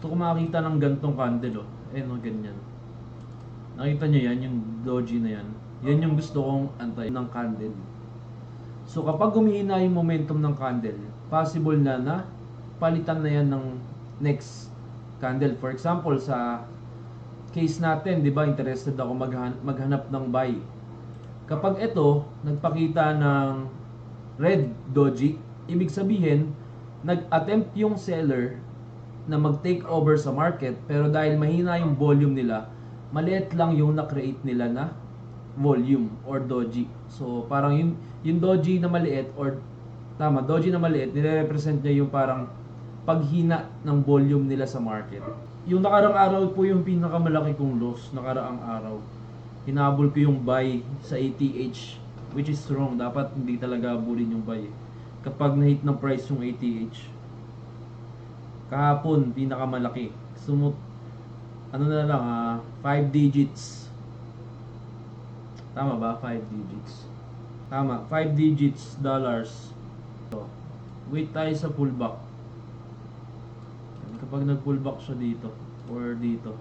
Gusto ko makakita ng gantong candle, oh. Ayun, oh, ganyan. Nakita nyo yan, yung doji na yan. Yan yung gusto kong antay ng candle. So kapag humihina yung momentum ng candle, possible na palitan na yan ng next candle. For example, sa case natin, di ba, interested ako maghanap ng buy. Kapag ito, nagpakita ng red doji, ibig sabihin, nag-attempt yung seller na mag-take over sa market, pero dahil mahina yung volume nila, maliit lang yung na-create nila na volume or doji. So parang yung doji na maliit, or tama, doji na maliit, nire-represent niya yung parang paghina ng volume nila sa market. Yung nakarang araw po yung pinakamalaki kong loss, nakaraang araw. Hinabol ko yung buy sa ATH, which is wrong. Dapat hindi talaga habulin yung buy kapag na-hit ng price yung ATH. Kahapon, pinakamalaki. Ano na lang, 5 digits. Tama ba? 5 digits. Tama, 5 digits dollars. So, wait tayo sa pullback. Kapag nag-pullback siya dito or dito.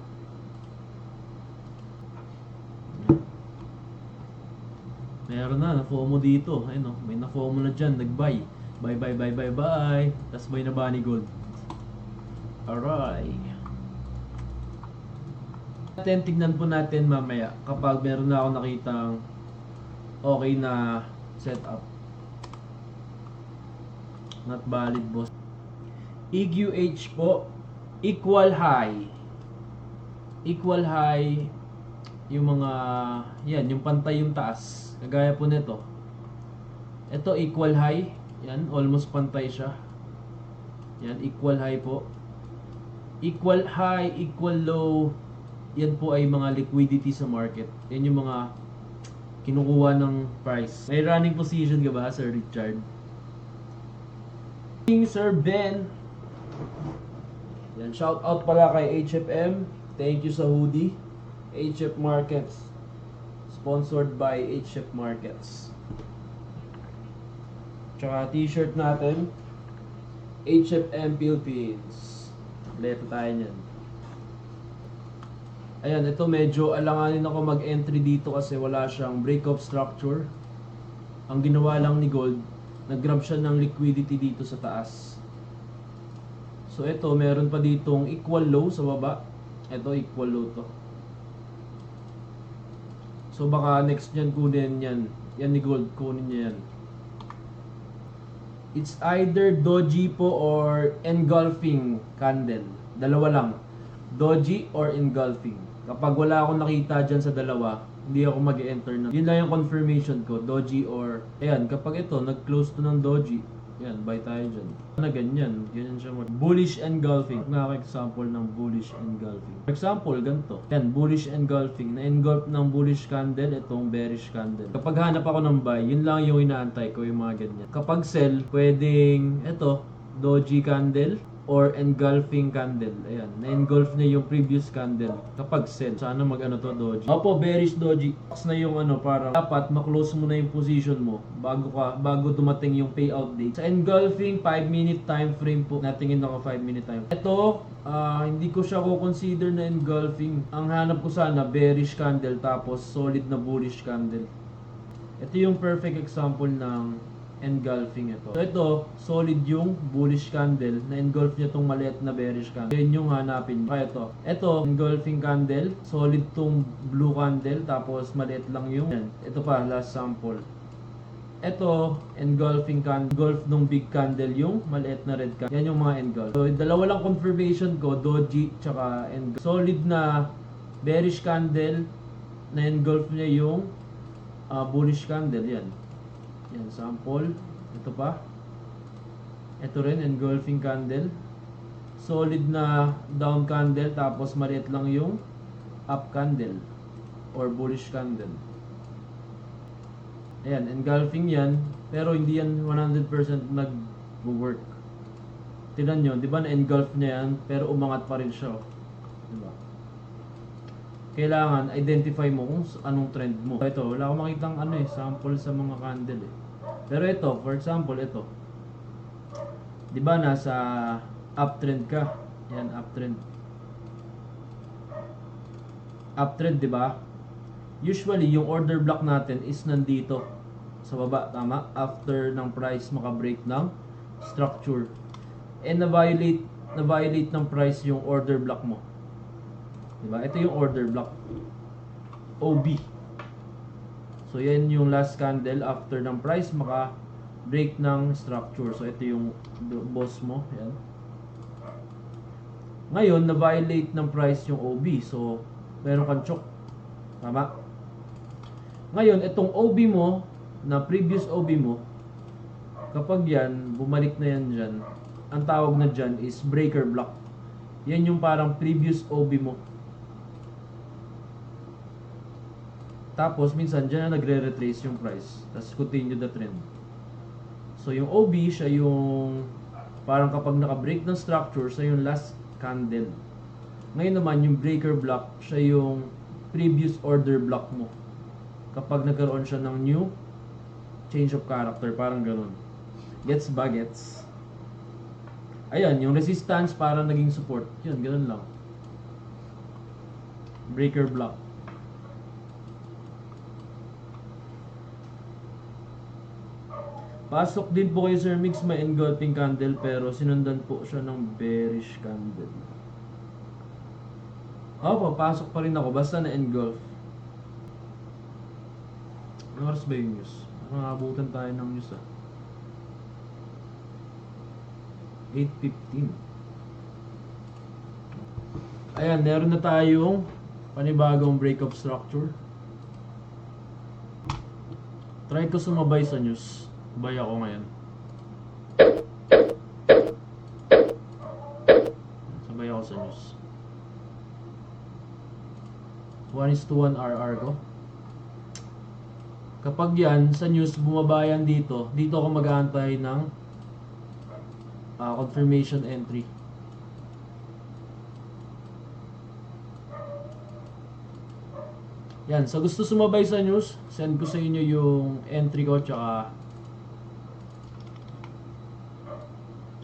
Meron na FOMO dito. Ayun, may na-FOMO na dyan. Nag-buy. Buy, buy, buy, buy, buy. Tapos buy na ba ni gold? Alright. Tignan po natin mamaya kapag meron na ako nakitang okay na setup. Not valid, boss. EQH po, equal high. Equal high yung mga, yan, yung pantay yung taas. Kagaya po nito. Ito equal high. Yan, almost pantay siya. Yan, equal high po. Equal high, equal low. Yan po ay mga liquidity sa market. Yan yung mga kinukuha ng price. May running position ka ba, Sir Richard? Sir Ben. Yan, shout out pala kay HFM. Thank you sa hoodie. HF Markets. Sponsored by HF Markets. Tsaka t-shirt natin, HFM Philippines. Leto tayo nyan. Ayan, ito medyo alanganin ako mag-entry dito kasi wala siyang breakup structure. Ang ginawa lang ni Gold, nag-grab siya ng liquidity dito sa taas. So ito, meron pa ditong equal low sa baba. Ito, equal low to. So baka next nyan kunin yan. Yan ni Gold, kunin niya yan. It's either doji po or engulfing candle. Dalawa lang. Doji or engulfing. Kapag wala akong nakita dyan sa dalawa, hindi ako mag-enter na. Yun lang yung confirmation ko, doji or... Ayan, kapag ito, nag-close to ng doji, yan, buy tayo dyan. Na ganyan, ganyan siya bullish engulfing. Example ng bullish engulfing. For example, ganito. Yan, bullish engulfing. Na-engulf ng bullish candle, itong bearish candle. Kapag hanap ako ng buy, yun lang yung inaantay ko, yung mga ganyan. Kapag sell, pwedeng, ito, doji candle or engulfing candle. Ayan, na-engulf niya yung previous candle. Kapag sell, sana mag-ano to, doji. Opo, bearish doji. Box na yung ano, para dapat maklose mo na yung position mo bago dumating yung payout date. Sa engulfing, 5-minute time frame po. Natingin ako 5-minute time frame. Ito, hindi ko siya consider na engulfing. Ang hanap ko sana, bearish candle tapos solid na bullish candle. Ito yung perfect example ng engulfing ito. So ito, solid yung bullish candle na engulf niya tong maliit na bearish candle. Yan yung hanapin niyo. Kaya ito, engulfing candle, solid tong blue candle, tapos maliit lang yung yan. Ito pa, last sample. Ito, engulfing candle, engulf nung big candle yung maliit na red candle. Yan yung mga engulf. So, dalawa lang confirmation ko, doji tsaka engulf. Solid na bearish candle na engulf niya yung bullish candle. Yan. Yan, sample. Ito pa. Ito rin, engulfing candle. Solid na down candle, tapos maliit lang yung up candle or bullish candle. Ayan, engulfing yan, pero hindi yan 100% nag-work. Tignan nyo, di ba na-engulf niya yan, pero umangat pa rin siya. Diba? Kailangan identify mo kung anong trend mo. Ito, wala akong makitang sample sa mga candle eh. Pero ito, for example, ito. 'Di ba nasa uptrend ka? Yan, uptrend. Uptrend, di ba? Usually, yung order block natin is nandito sa baba, tama? After ng price maka-break ng structure. And na-violate ng price yung order block mo. Diba? Ito yung order block. OB. So, yan yung last candle after ng price maka-break ng structure. So, ito yung boss mo. Yan. Ngayon, na-violate ng price yung OB. So, meron kang chok. Tama? Ngayon, itong OB mo, na previous OB mo, kapag yan, bumalik na yan dyan, ang tawag na dyan is breaker block. Yan yung parang previous OB mo. Tapos, minsan, dyan na nagre-retrace yung price. Tapos, continue the trend. So, yung OB, siya yung parang kapag naka-break ng structure, siya yung last candle. Ngayon naman, yung breaker block, siya yung previous order block mo. Kapag nagkaroon siya ng new change of character, parang ganun. Gets ba? Gets? Ayan, yung resistance parang naging support. Yun, ganun lang. Breaker block. Pasok din po kay Sir Mix, may engulfing candle pero sinundan po siya ng bearish candle. Papasok pa rin ako basta na-engulf. Ano oras ba yung news? Nakabutan tayo ng news 8:15. Ayan, meron na tayong panibagong breakup structure. Try ko sumabay sa news. Sabay ako ngayon. Sabay ako sa news. 1:1 RR ko. Kapag yan, sa news, bumaba yan dito. Dito ako mag-aantay ng confirmation entry. Yan, sa gusto sumabay sa news, send ko sa inyo yung entry ko tsaka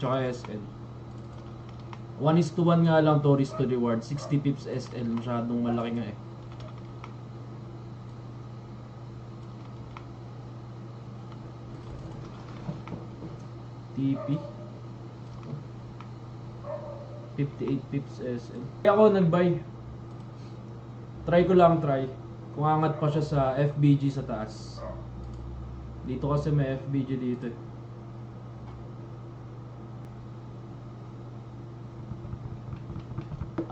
SL. 1:1 nga lang to risk to reward. 60 pips SL. Masyadong malaki nga eh. TP 58 pips SL. Kaya ako nag-buy. Try ko lang, kung angat pa siya sa FBG sa taas. Dito kasi may FBG dito eh.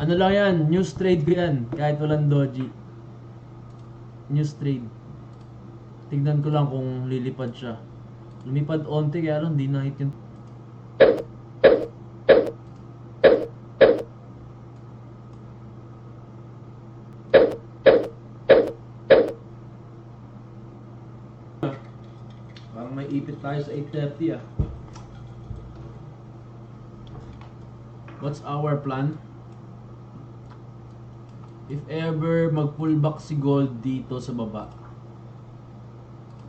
Ano lang yan, news trade ko yan. Kahit walang doji. News trade. Tignan ko lang kung lilipad siya. Lumipad onti kaya lang, di na-hit yun. Parang may ipit tayo sa 8:30 ah. What's our plan? If ever mag-pullback si gold dito sa baba.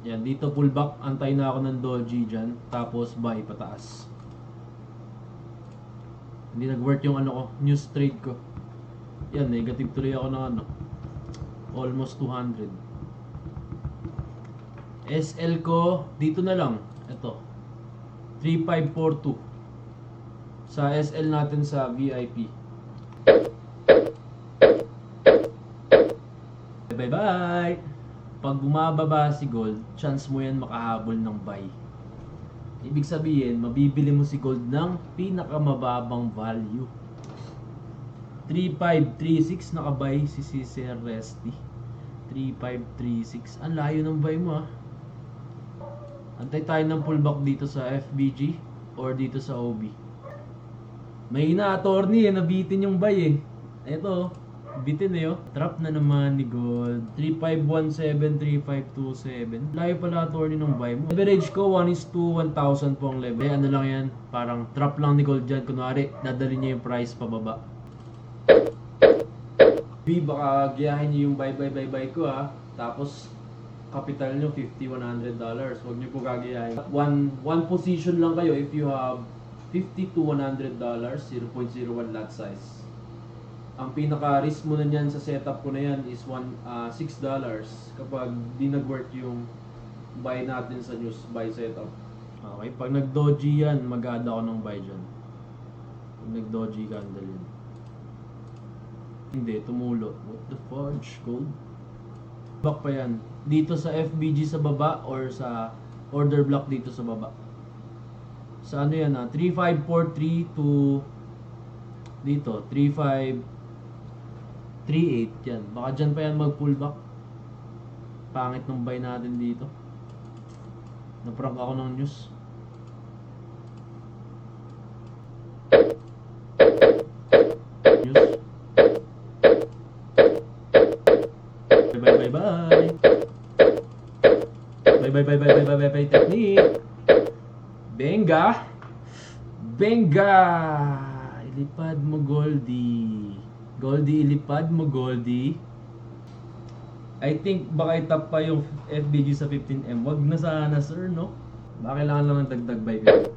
Yan, dito pullback, antay na ako ng doji dyan, tapos buy pataas. Hindi nag-work yung ano ko, news trade ko. Yan, negative tuloy ako ng ano, almost 200. SL ko, dito na lang, ito, 3542. Sa SL natin sa VIP. Bye-bye! Pag bumababa si gold, chance mo yan makahabol ng buy. Ibig sabihin, mabibili mo si gold ng pinakamababang value. 3536 nakabuy si Sir Resty. 3536. Ang layo ng buy mo ah. Antay tayo ng pullback dito sa FBG or dito sa OB. May attorney nabitin yung buy eh. Ito, bitin eh oh. Trap na naman ni gold. 3517, 3527. Layo pala attorney ng buy mo. Average ko 1:1000 po ang level. Ano lang yan, parang trap lang ni gold dyan. Kunwari, dadali niya yung price pababa. Baka giyahin niyo yung buy ko ha. Tapos capital nyo $50-$100. Huwag niyo po gagayahin. One position lang kayo if you have $50 to $100, 0.01 lot size. Ang pinaka-risk mo na niyan sa setup ko na yan is $6 kapag di nag-work yung buy natin sa news buy setup. Okay, pag nag-doji yan, mag-add ako ng buy dyan. Pag nag-doji candle yan. Hindi, tumulo. What the fudge, gold? Back pa yan. Dito sa FBG sa baba or sa order block dito sa baba. Sa ano yan 3543 to dito, 3538 yan. Baka dyan pa yan mag-pullback. Pangit ng buy natin dito. Naprank ako ng news. Bye bye. Bye technique. Benga. Ilipad mo Goldie. Ilipad mo Goldie. I think baka itap pa yung FBG sa 15M. Wag na sana sir, no? Baka kailangan lang ng dagdag buy ko.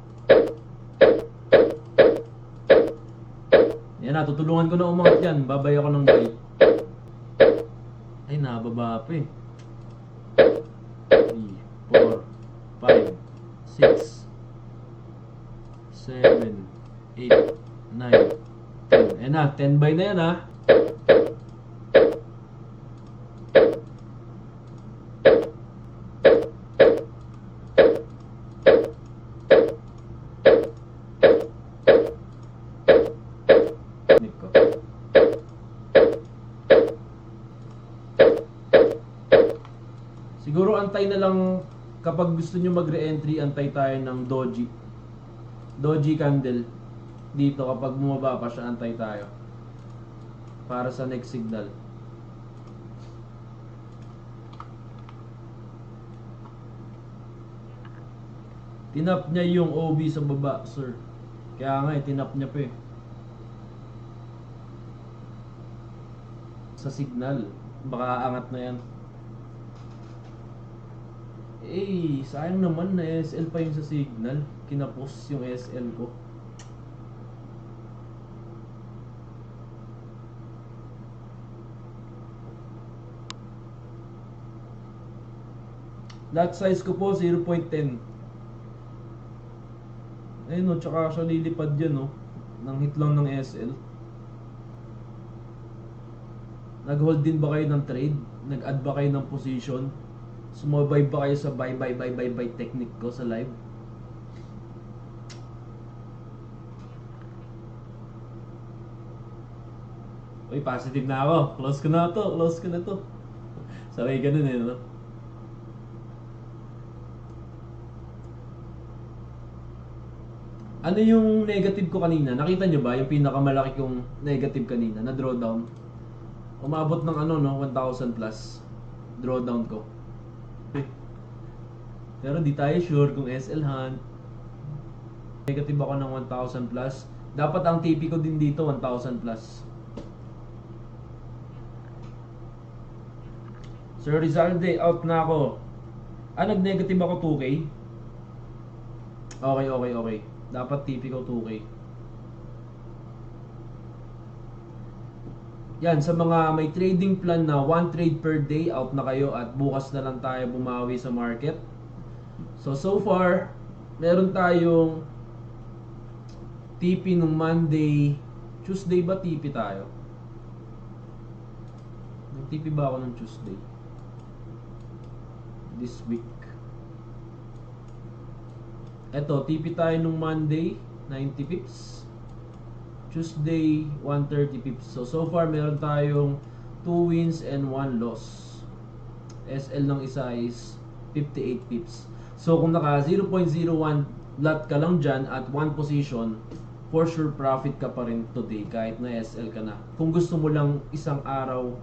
Yan na, tutulungan ko na umangat yan. Babay ako ng buy. Ay, nababa pa eh. 3, 4, 5, 6, 7, 8, 9, 10. Ayan na, 10 buy na yan ha. Siguro antay na lang kapag gusto nyo mag-re-entry, antay tayo ng doji candle dito. Kapag bumaba pa siya, antay tayo para sa next signal. Tinap niya yung OB sa baba, sir. Kaya nga tinap niya pa eh. Sa signal, baka angat na yan. Eh, sayang naman na SL pa yung sa signal. Kinapos yung SL ko. Lot size ko po 0.10. Ayun no, tsaka siya lilipad yan no. Nang hit lang ng SL. Nag-hold din ba kayo ng trade? Nag-add ba kayo ng position? Sumabay ba kayo sa buy technique ko sa live? Uy, positive na ako. Close ko na to. Sabay ganun eh, no? Ano yung negative ko kanina? Nakita nyo ba yung pinakamalaki kong negative kanina na drawdown? Umabot ng ano no, 1,000 plus drawdown ko. Pero di tayo sure kung SL hunt. Negative ako ng 1,000 plus. Dapat ang TP ko din dito 1,000 plus. Sir Rizalde, out na ako. Nag-negative ako 2K. Okay. Dapat TP ko 2K. Yan, sa mga may trading plan na 1 trade per day, out na kayo at bukas na lang tayo bumawi sa market. So far, meron tayong TP nung Monday. Tuesday ba TP tayo? Nag-TP ba ako ng Tuesday? This week. Eto, TP tayo nung Monday, 90 pips. Tuesday, 130 pips. So far, meron tayong 2 wins and 1 loss. SL ng isa is 58 pips. So kung naka 0.01 lot ka lang dyan at 1 position, for sure profit ka pa rin today kahit na SL ka na. Kung gusto mo lang isang araw,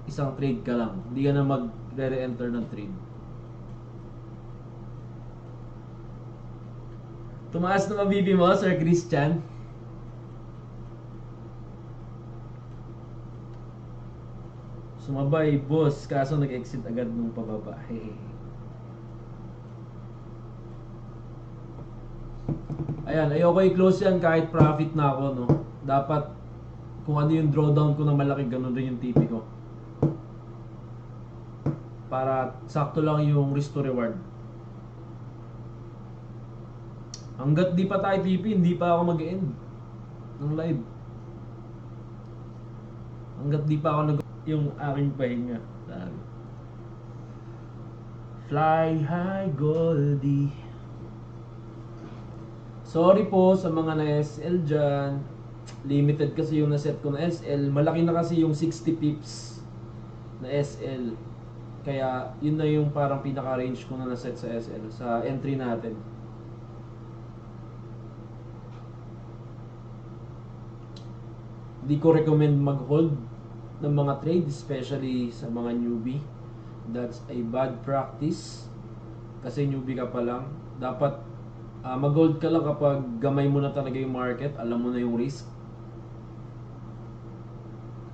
isang trade ka lang, hindi ka na mag-re-enter ng trade. Tumaas na mabibi mo, Sir Christian. Sumabay, boss, kaso nag-exit agad nung pababa. Hehehe. Ayan, ayoko i-close yan kahit profit na ako, no. Dapat kung ano yung drawdown ko na malaki, ganun rin yung TP ko. Para sakto lang yung risk to reward. Hanggat di pa tayo TP, hindi pa ako mag-end ng live. Hanggat di pa ako yung aking pahinga. Fly high, Goldie. Sorry po sa mga na-SL dyan. Limited kasi yung naset ko na SL. Malaki na kasi yung 60 pips na SL. Kaya yun na yung parang pinaka-range ko na naset sa SL. Sa entry natin. Hindi ko recommend mag-hold ng mga trade, especially sa mga newbie. That's a bad practice. Kasi newbie ka pa lang. Dapat mag-hold ka lang kapag gamay mo na talaga yung market, alam mo na yung risk.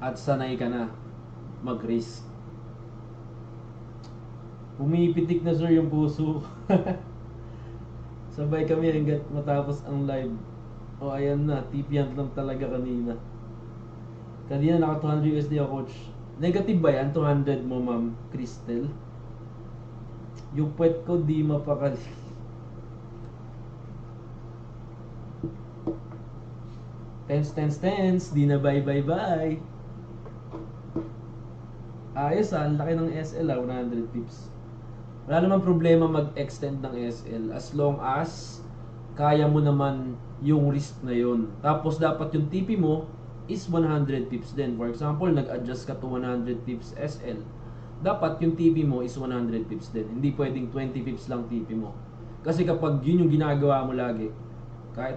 At sanay ka na mag-risk. Pumipitik na sir yung puso. Sabay kami hanggat matapos ang live. O ayan na, tipian lang talaga kanina. Kanina naka 200 USD ako, coach. Negative ba yan? 200 mo, ma'am Crystal? Yung puwet ko di mapakali. Tense. Di na bye. Ayos ang laki ng SL 100 pips. Wala namang problema mag-extend ng SL as long as kaya mo naman yung risk na yun. Tapos dapat yung TP mo is 100 pips din. For example, nag-adjust ka to 100 pips SL. Dapat yung TP mo is 100 pips din. Hindi pwedeng 20 pips lang TP mo. Kasi kapag yun yung ginagawa mo lagi, kahit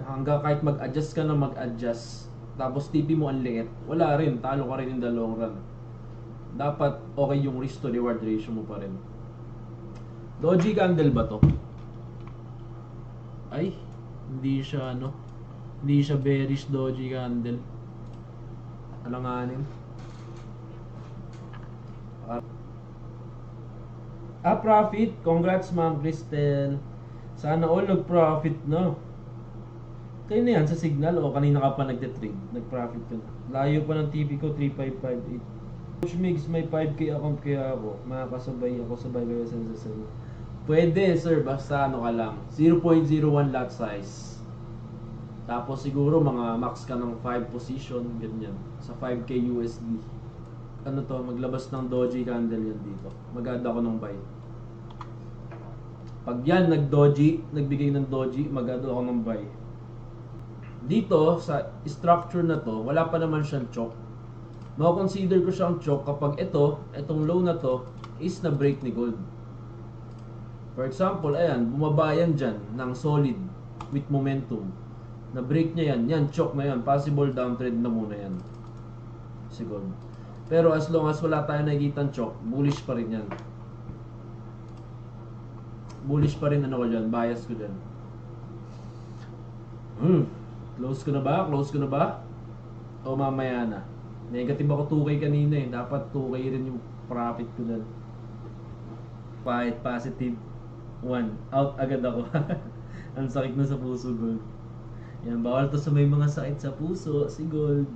mag-adjust ka na mag-adjust, tapos TP mo ang liit, wala rin, talo ka rin in the long run. Dapat okay yung risk to reward ratio mo pa rin. Doji candle ba to? Ay, hindi siya bearish doji candle. Alanganin. Profit. Congrats, ma'am Cristel. Sana all nag-profit, no? Kayo na yan sa signal o kanina ka pa nagte-trade? Nag-profit ka na. Layo pa ng TV ko, 3558. Coach Migs, may 5K account kaya ako. Makakasabay ako sa Bible sa sa'yo. Pwede, sir. Basta ano ka lang. 0.01 lot size. Tapos siguro mga max ka ng 5 position, ganyan. Sa 5K USD. Ano to, maglabas ng doji candle yan dito. Mag-add ako ng buy. Pag yan nagbigay ng doji, mag-add ako ng buy. Dito, sa structure na to, wala pa naman siyang choke. Mako-consider ko siyang choke kapag itong low na to, is na break ni gold. For example, ayan, bumaba yan dyan ng solid with momentum. Na break niya yan, choke na yan, possible downtrend na muna yan. Si gold. Pero as long as wala tayo nakikitang choke, bullish pa rin yan. Bullish pa rin ko dyan, bias ko dyan. Close ko na ba? O mamaya na. Negative ako 2K kanina eh. Dapat 2K rin yung profit ko dyan. Kahit positive 1. Out agad ako. Ang sakit na sa puso, gold. Yan, bawal to sa may mga sakit sa puso. Si gold.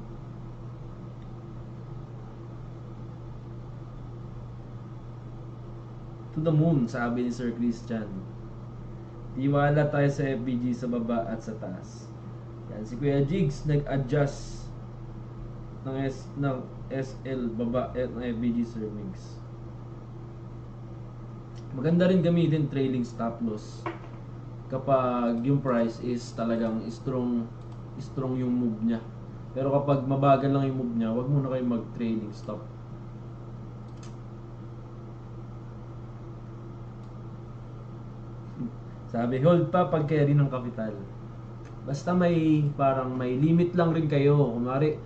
To the moon, sabi ni Sir Christian. Tiwala tayo sa FBG sa baba at sa taas. Yan, si Kuya Jigs nag-adjust ng SL baba at ng FBG Sir Migs. Maganda rin gamitin trailing stop loss kapag yung price is talagang strong yung move niya. Pero kapag mabagal lang yung move niya, wag muna kayo mag-trailing stop. Sabi, hold pa pag carry ng kapital. Basta may limit lang rin kayo. Kunwari,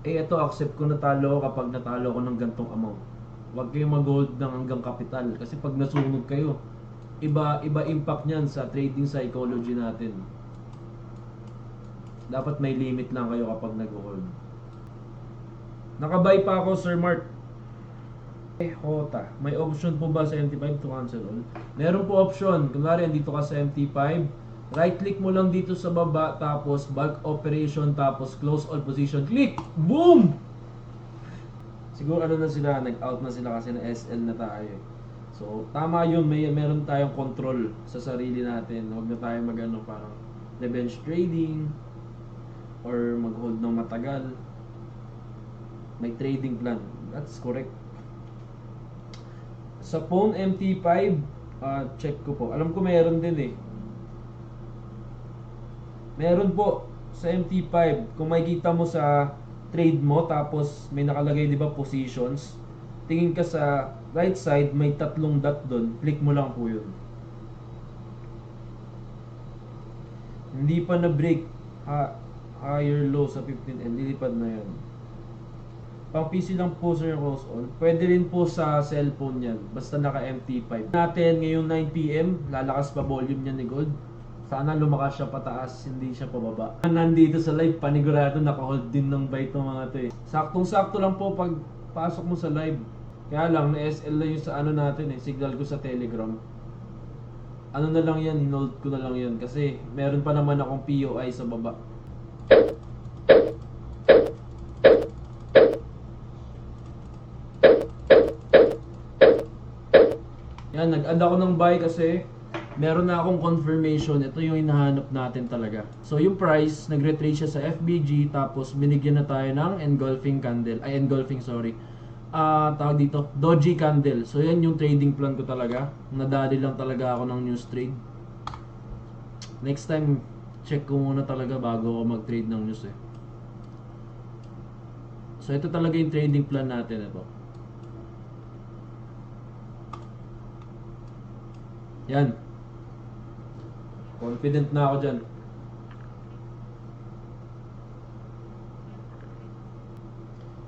ito accept ko natalo kapag natalo ko ng gantong amount. Huwag kayong mag-hold ng hanggang kapital. Kasi pag nasunog kayo, iba impact niyan sa trading psychology natin. Dapat may limit lang kayo kapag nag-hold. Nakabay pa ako, Sir Mark. Hota. May option po ba sa MT5 to cancel all? Meron po option. Kunwari, andito ka sa MT5, Right click mo lang dito sa baba, tapos bulk operation, tapos close all position. Click! Boom! Siguro ano na sila, nag-out na sila kasi na SL na tayo. So, tama yun, meron tayong control sa sarili natin. Huwag na tayo mag-ano, parang revenge trading or mag-hold ng matagal. May trading plan. That's correct. Sa phone MT5, check ko po. Alam ko meron din eh. Meron po sa MT5. Kung makikita mo sa trade mo, tapos may nakalagay, di ba, positions. Tingin ka sa right side, may tatlong dot doon. Click mo lang po yun. Hindi pa na break higher low sa 15N. Lilipad na yan. Pang PC lang po sir, close all. Pwede rin po sa cellphone yan. Basta naka MT5. Natin ngayong 9 PM, lalakas pa volume niya ni Gold. Sana lumakas siya pataas, hindi siya pababa. Nandito sa live, panigurado naka-hold din ng bite ng mga to eh. Saktong-sakto lang po pag pasok mo sa live. Kaya lang, na-SL na yung sa ano natin eh, signal ko sa Telegram. Ano na lang yan, hinold ko na lang yan kasi meron pa naman akong POI sa baba. Yan, nag-add ako ng buy kasi meron na akong confirmation. Ito yung hinahanap natin talaga. So yung price, nag-retrace siya sa FBG, tapos binigyan na tayo ng engulfing candle. Ay, engulfing, sorry. Tawag dito, doji candle. So yan yung trading plan ko talaga. Nadali lang talaga ako ng news trade. Next time, check ko muna talaga bago ako mag-trade ng news eh. So ito talaga yung trading plan natin. Ito. Yan. Confident na ako dyan.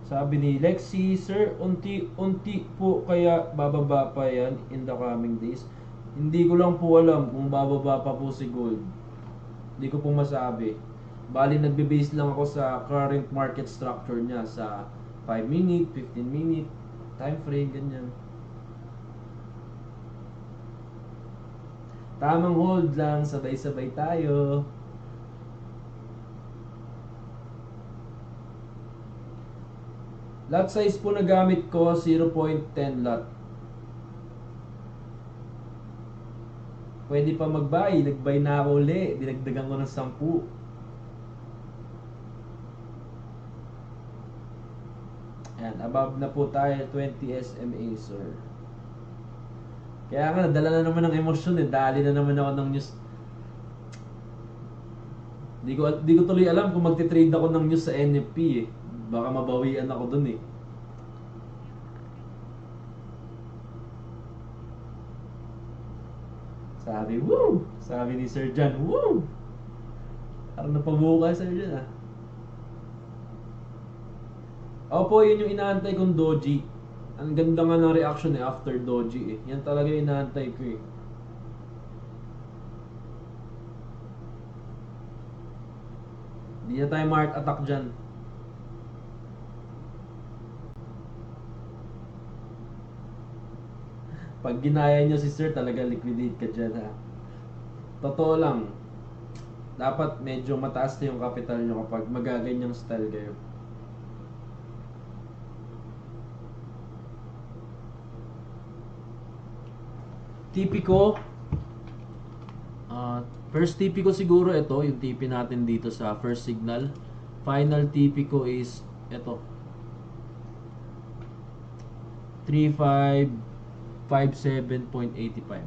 Sabi ni Lexi, sir, unti-unti po kaya bababa pa yan in the coming days? Hindi ko lang po alam kung bababa pa po si Gold. Hindi ko po masabi. Bali, nagbe-base lang ako sa current market structure niya sa 5 minute, 15 minute, time frame, ganyan. Tamang hold lang, sabay-sabay tayo. Lot size po na gamit ko, 0.10 lot. Pwede pa mag-buy, nag-buy na ako uli, dinagdagan ko ng 10. Ayan, above na po tayo, 20 SMA, sir. Kaya nga, nadala na naman ng emosyon eh. Dali na naman ako ng news. Di ko tuloy alam kung magte-trade ako ng news sa NFP eh. Baka mabawian ako dun eh. Sabi, woo! Sabi ni Sir John, woo! Parang napabuka Sir John ah. Opo, yun yung inaantay kong doji. Ang ganda nga ng reaction eh after doji eh. Yan talaga yung inaantay ko eh. Hindi na tayo mark attack dyan. Pag ginaya nyo si sir, talaga liquidate ka dyan ha. Totoo lang. Dapat medyo mataas na yung capital nyo kapag magaganyang style kayo. TP ko, first TP ko siguro ito, yung TP natin dito sa first signal. Final TP ko is ito. 3557.85.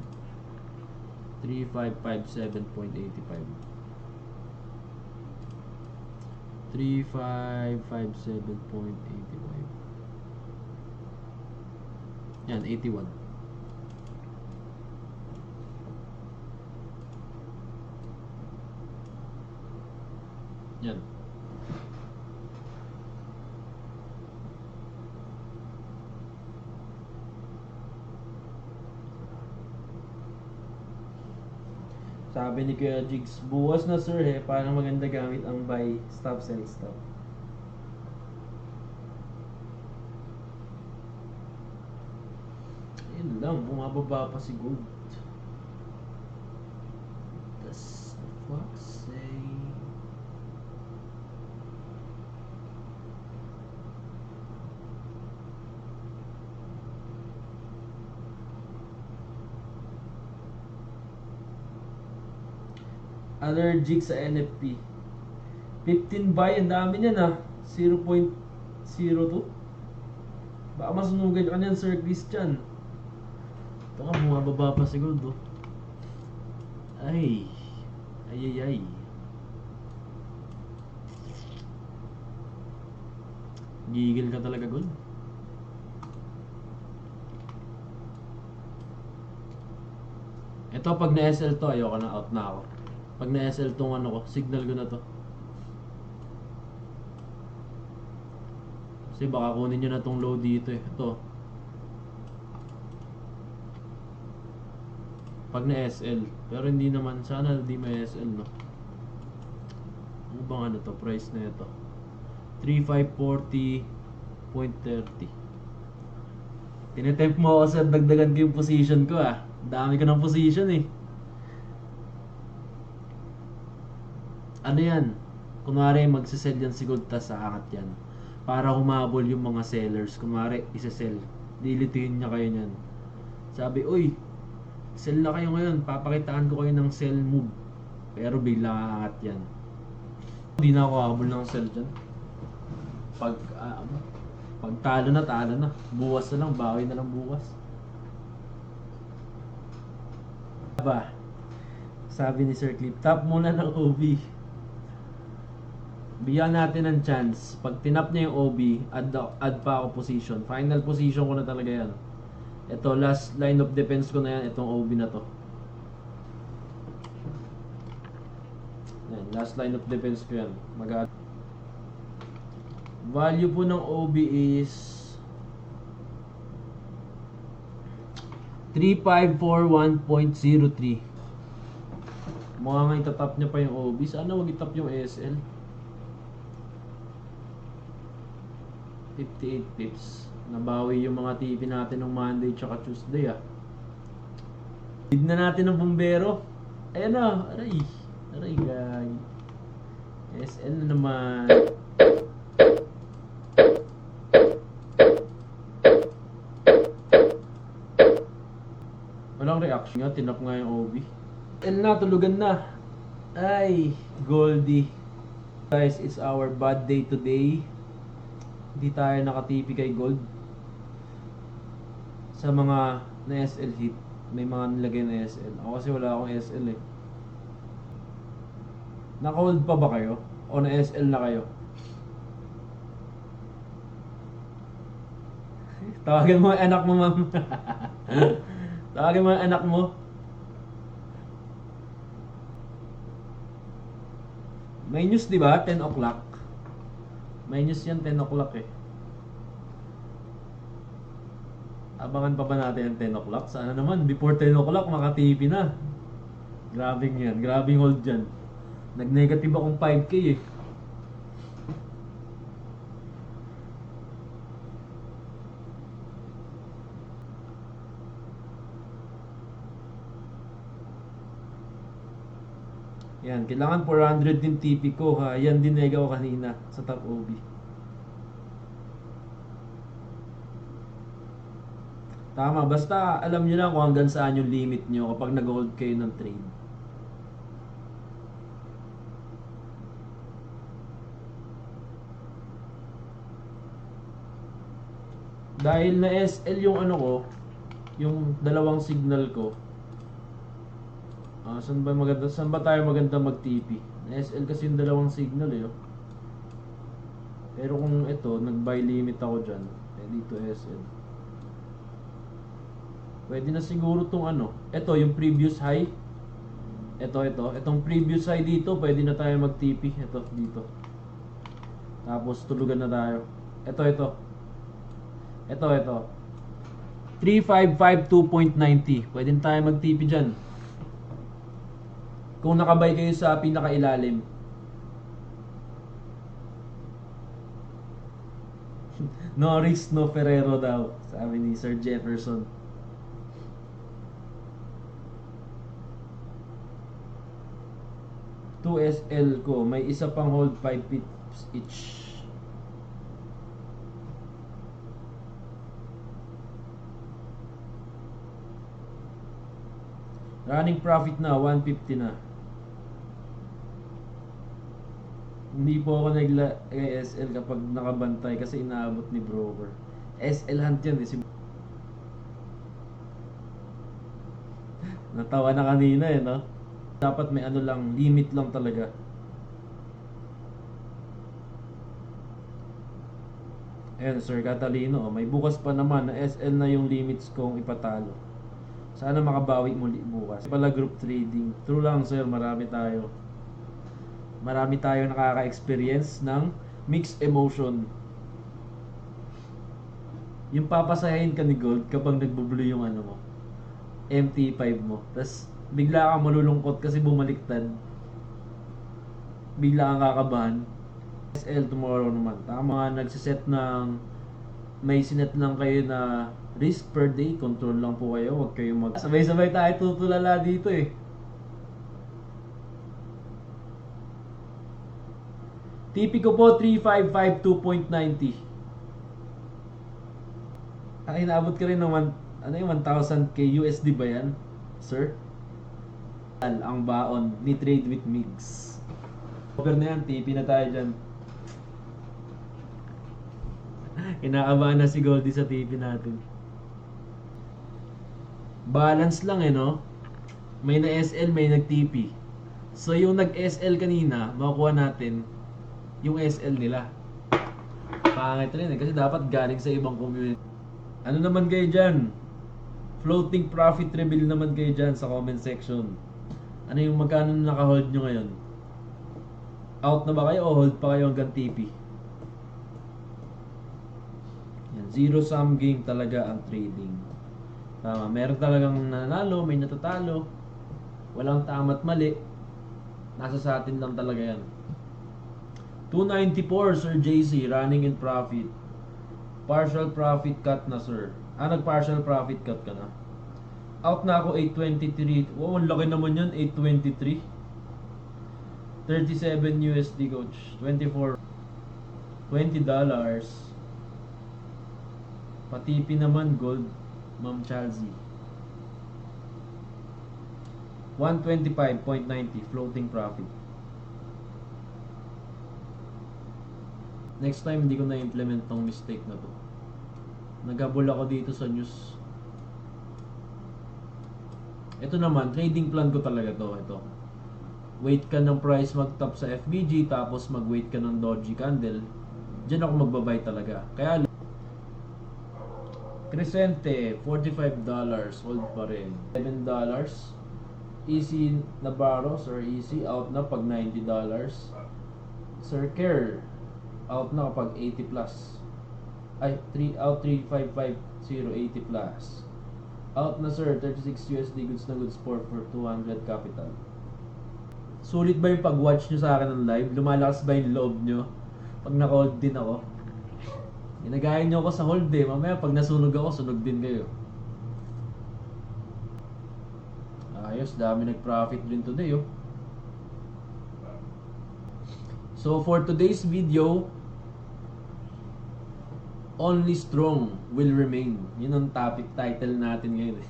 3557.85. 3557.85. Yan, 81. Yan. Sabi ni Kuya Jigs, buwas na sir eh, parang maganda gamit ang buy, stop, sell, stop. Ayun lang, bumababa pa si Gold. Allergic sa NFP. 15 buy, ang dami niyan ah. 0.02. Baka masunugan ka niyan, Sir Christian. Ito nga, bumababa pa si Gold oh. Ay. Ay. Gigil ka talaga, Gold. Ito, pag na-SL to, ayoko na, out na ako. Pag na-SL tong ano ko, signal ko na to. Kasi baka kunin nyo na tong low dito eh. Ito. Pag na-SL. Pero hindi naman, sana hindi may SL no. Ano bang ano to, price na ito? 3540.30. Tinetempt mo ako sa dagdagan ko yung position ko ah. Dami ko ng position eh. Ano yan? Kunwari magsisell yan si Gold tas aangat yan. Para humabol yung mga sellers. Kunwari isesell. Lilituin niya kayo niyan. Sabi, uy, sell na kayo ngayon. Papakitaan ko kayo ng sell move. Pero biglang aangat yan. Hindi na ako habol ng sell dyan. Pag talo na, talo na. Buwas na lang, bawi na lang bukas. Ba? Sabi ni Sir Clip, tap muna ng OB. Bigyan natin ng chance. Pag tinap niya yung OB, add pa ako position. Final position ko na talaga yan. Ito, last line of defense ko na yan. Itong OB na to. Yan, last line of defense ko yan. Value po ng OB is 3541.03. Mukha nga itatap niya pa yung OB. Sana wag itap yung ASL. 58 pips. Nabawi yung mga TV natin ng Monday tsaka Tuesday ah. Bid na natin ng bumbero. Ayan na. Aray. Aray guys. ASL na naman. Walang reaction nga. Tinap nga yung OB. And na, tulugan na. Ay, Goldie. Guys, it's our bad day today. Hindi tayo nakatipi kay Gold. Sa mga na-SL hit, may mga nilagay na SL. Ako kasi wala akong SL eh. Naka-hold pa ba kayo? O na-SL na kayo? Tawagin mo ang anak mo, ma'am. Tawagin mo ang anak mo. May news, di ba? 10 o'clock. May news yan, 10 o'clock eh. Abangan pa ba natin yung 10 o'clock? Sana naman, before 10 o'clock, makatipi na. Grabing yan. Grabing hold dyan. Nag-negative akong 5K eh. Yan, kailangan 400 din TP ko ha. Yan din nega ko kanina sa top OB. Tama, basta alam nyo lang kung hanggang saan yung limit nyo kapag nag-hold kayo ng trade. Dahil na SL yung ano ko, yung dalawang signal ko. Saan ba tayo maganda mag-TP? SL kasi yung dalawang signal eh. Pero kung ito, nag-buy limit ako dyan, eh dito SL. Pwede na siguro tong ano. Ito, yung previous high. Itong previous high dito, pwede na tayo mag-TP. Ito, dito. Tapos tulugan na tayo. Ito. 3552.90. Pwede na tayo mag-TP dyan. Kung nakabay kayo sa pinakailalim. No risk, no Ferrero daw. Sabi ni Sir Jefferson. SL ko. May isa pang hold 5 pips each. Running profit na, 150 na. Hindi po ako nagla-SL kapag nakabantay kasi inaabot ni broker. SL hunt yan eh. Natawa na kanina eh, no? Dapat may ano lang, limit lang talaga. Ayan, Sir Catalino, may bukas pa naman na SL na yung limits kong ipatalo. Sana makabawi muli bukas. Pala group trading. True lang, sir, marami tayo. Marami tayo nakaka-experience ng mixed emotion. Yung papasahin ka ni Gold kapag nagbo-blue yung ano mo, MT5 mo. Tapos bigla kang malulungkot kasi bumaliktad. Bigla kang kakabahan. SL tomorrow naman. Tama, nagsiset ng may sinet lang kayo na risk per day. Control lang po kayo. Huwag kayong sabay-sabay tayo tutulala dito eh. TP ko po 3552.90. Inaabot ka rin ng 1,000k USD ba yan, sir? Ang baon ni Trade with Migs. Over na yan, TP na tayo dyan. Kinakabahan na si Goldie sa TP natin. Balance lang eh, no? May na SL, may nag TP. So yung nag SL kanina, makukuha natin yung SL nila. Pangit rin eh, kasi dapat galing sa ibang community. Ano naman kayo dyan? Floating profit reveal naman kayo dyan sa comment section. Ano yung magkano naka-hold nyo ngayon? Out na ba kayo o hold pa kayo hanggang TP? Yan, zero sum game talaga ang trading. Tama, meron talagang nanalo, may natatalo. Walang tama't mali. Nasa sa atin lang talaga yan. 294 Sir JC, running in profit. Partial profit cut na, sir. Nag-partial profit cut ka na. Out na ako 823. Wow, ang laki naman yun, 823. 37 USD, coach. 24. $20. Patipi naman, gold. Ma'am Chelsea. 125.90 floating profit. Next time, hindi ko na-implement tong mistake na to. Nagabol ako dito sa news. Ito naman, trading plan ko talaga to. Ito. Wait ka ng price mag-top sa FBG, tapos mag-wait ka ng doji candle. Diyan ako magbabay talaga. Kaya Crescente, $45. Hold pa rin. $7. Easy Navarro, Sir Easy, out na pag $90. Sir Kerr, out na kapag 80 plus. Ay, 35550 plus. Out na, sir, 36 USD goods na goods for 200 capital. Sulit ba yung pag-watch nyo sa akin ng live? Lumalakas ba yung loob nyo? Pag naka-hold din ako. Ginagayan nyo ako sa hold eh. Mamaya pag nasunog ako, sunog din kayo. Ayos, dami nag-profit din today oh. So for today's video, Only Strong Will Remain. Yun ang topic title natin ngayon eh.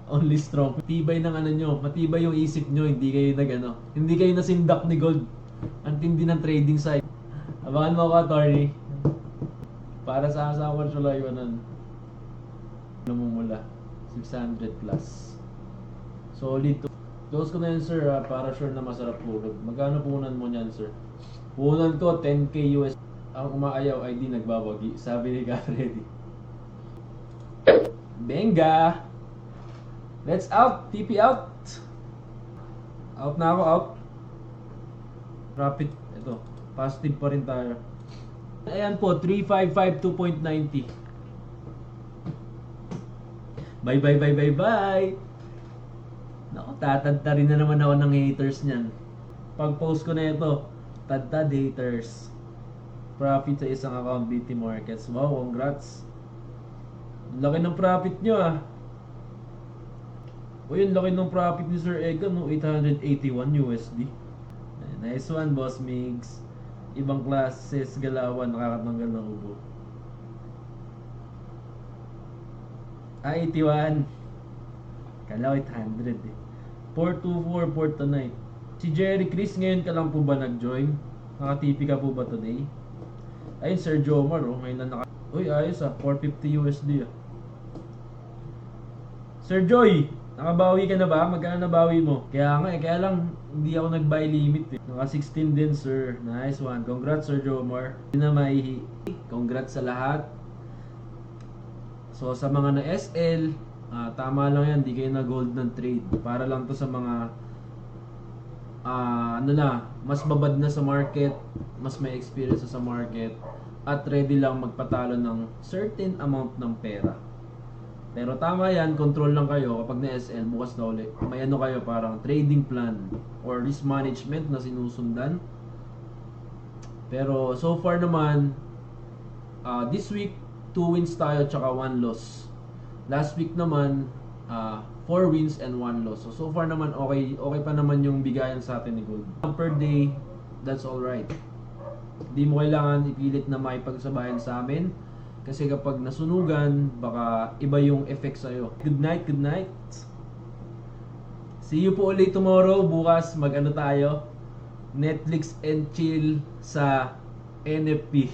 Only Strong. Matibay ng ano nyo, matibay yung isip nyo, hindi kayo hindi kayo nasindak ni Gold. Ang tindi ng trading side. Abangan mo ako, attorney. Para sa asawa siya lang yun. Namumula. 600 plus. Solid. Close ko na yun, sir, para sure na masarap tulog. Magkano punan mo niyan, sir? Punan ko, 10k US. Ang umaayaw ay di nagbawagi. Sabi ni Garedy. Benga! Let's out! TP out! Out na ako, out. Rapid, ito. Positive pa rin tayo. Ayan po, 3552.90. Bye, bye, bye, bye, bye! Naku, tatadta rin na naman ako ng haters niyan. Pag post ko na ito, tadtad haters. Profit sa isang account, BT Markets. Wow, congrats. Laki ng profit nyo ah. O yun, laki ng profit ni Sir Egan, no? 881 USD. Nice one, Boss Migs. Ibang classes, galawan, nakakatanggal ng ubo. 81. Kala 800 eh. 424 for tonight. Si Jerry Chris, ngayon ka lang po ba nag-join? Naka-TP ka po ba today? Ayun, Sir Jomar, oh. Ngayon na naka... Uy, ayos ah. 450 USD ah. Sir Joy, nakabawi ka na ba? Magkano nabawi mo? Kaya nga eh, kaya lang hindi ako nag-buy limit eh. Naka 16 din, sir. Nice one. Congrats, Sir Jomar. Hindi na maihi. Congrats sa lahat. So sa mga na SL, tama lang yan, di kayo nag-hold ng trade. Para lang to sa mga mas babad na sa market, mas may experience na sa market, at ready lang magpatalo ng certain amount ng pera. Pero tama yan, control lang kayo kapag na SL, bukas na ulit. May ano kayo, parang trading plan or risk management na sinusundan. Pero so far naman, this week, 2 wins tayo tsaka 1 loss. Last week naman, 4 wins and 1 loss. So far naman okay pa naman yung bigayan sa atin ni Gold. Per day, that's alright. Hindi mo kailangan ipilit na makipagsabayan sa amin. Kasi kapag nasunugan, baka iba yung effect sa'yo. Good night, good night. See you po ulit tomorrow. Bukas mag-ano tayo? Netflix and chill sa NFP.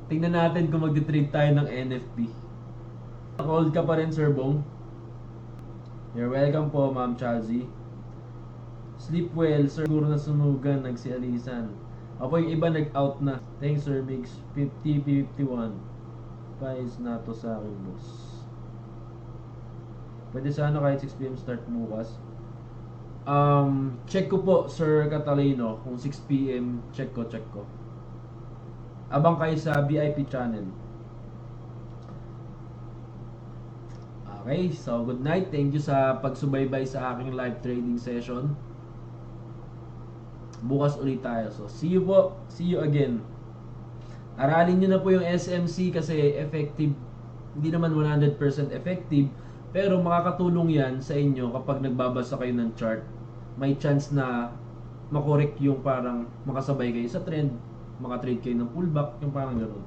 Tingnan natin kung magti-trade tayo ng NFP. Naka-hold ka pa rin, Sir Bong. You're welcome po, Ma'am Chazzy. Sleep well, Sir. Siguro na sunugan, nagsialisan. Ako yung iba nag-out na. Thanks, Sir Mix. 50-51. Guys, na to sa akin, boss. Pwede sana kahit 6 PM start bukas. Check ko po, Sir Catalino. Kung 6 PM, check ko. Abang kayo sa VIP channel. Okay, so good night. Thank you sa pagsubaybay sa aking live trading session. Bukas ulit tayo. So, see you po. See you again. Aralin nyo na po yung SMC kasi effective. Hindi naman 100% effective. Pero makakatulong yan sa inyo kapag nagbabasa kayo ng chart. May chance na makorek yung parang makasabay kayo sa trend. Makatrade kayo ng pullback. Yung parang gano'n.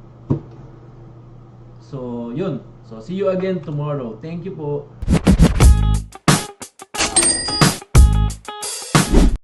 So, yun. So, see you again tomorrow. Thank you po.